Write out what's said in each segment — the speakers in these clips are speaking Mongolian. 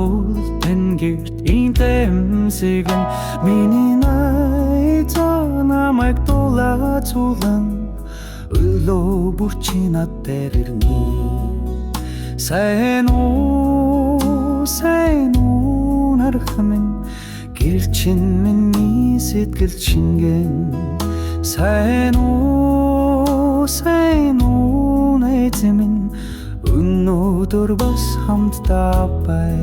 сарултэн гэрт интэмсэгэн миний найзаа намайг дулаацуулан өглөө бүр чи над дээр ирнэ. Сайн уу нарах минь гэр чин миний сэтгэл чингэн. Сайн уу найз минь өнөөдөр бас хамтдаа бай.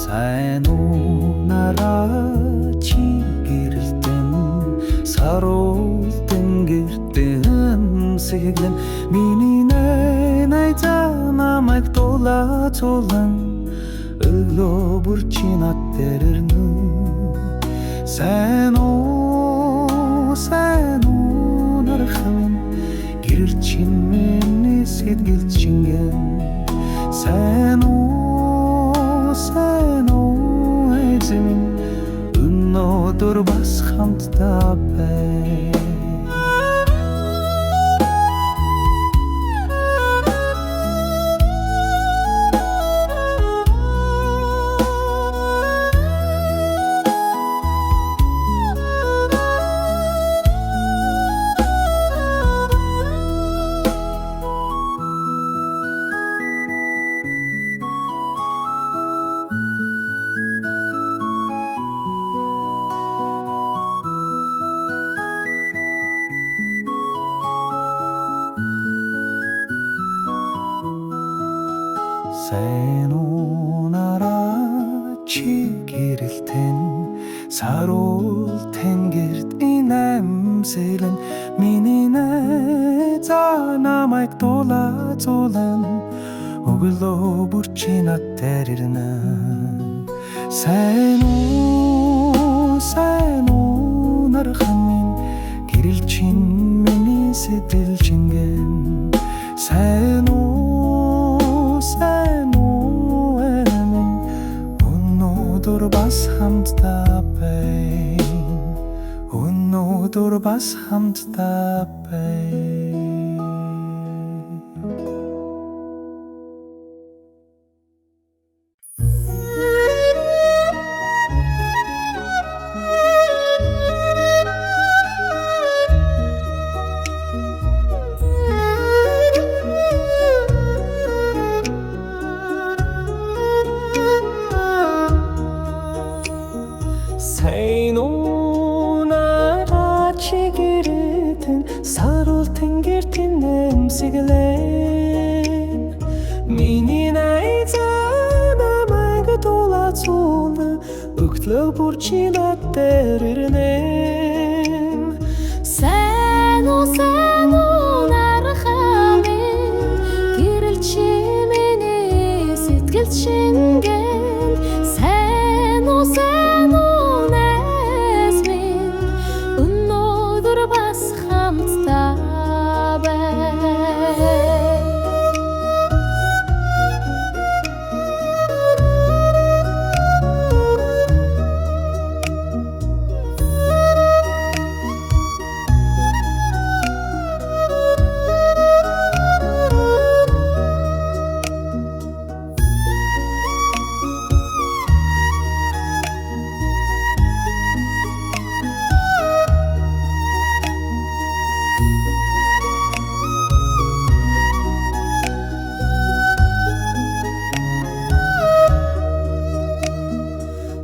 Сайн уу нараа чи гэрэлтэн сарултэн гэртэн сэглэн миний найзаа намайг дулаацуулан өглөө бүр чи над дээр ирнэ. Сайн уу нарах минь гэр чин миний сэтгэл чингэн. Сайн уу найз минь өнөөдөр бас хамтдаа бай. Сайн уу нараа чи гэрэлтэн сарултэн гэрт инэмсэлэн миний найзаа намайг дулаацуулан өглөө бүр чи над дээр ирнэ. Сайн уу нарах минь гэрэл чин миний сэтгэл чингэн. Сайн уу өнөөдөр бас хамтдаа бай. Өнөөдөр бас хамтдаа бай. Сайн уу нараа чи гэрэлтэн сарултэн гэртэн нэмсэглэн миний найзаа намайг дулаацуулан өглөө бүр чи над дээр ирнэ. Сайн уу нарах минь гэрэл чи миний сэтгэл чингэн. Сайн уу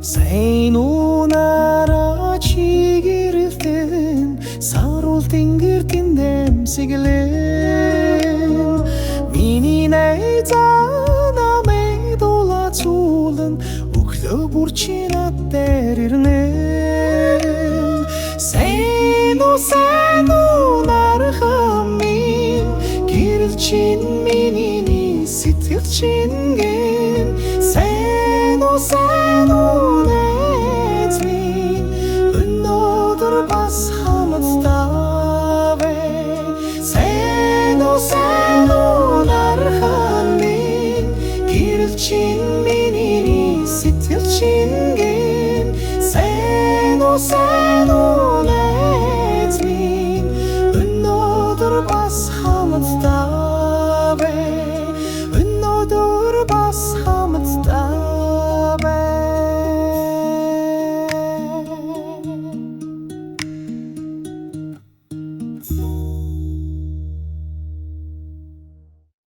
Сайн уу нараа чи гэрэлтэн сарултэн гэртэн нэмсэглэн миний найзаа намайг дулаацуулан өглөө бүр чи над дээр ирнэ. Сайн уу нарах минь гэрэл чин миний сэтгэл чингэн. Сайн уу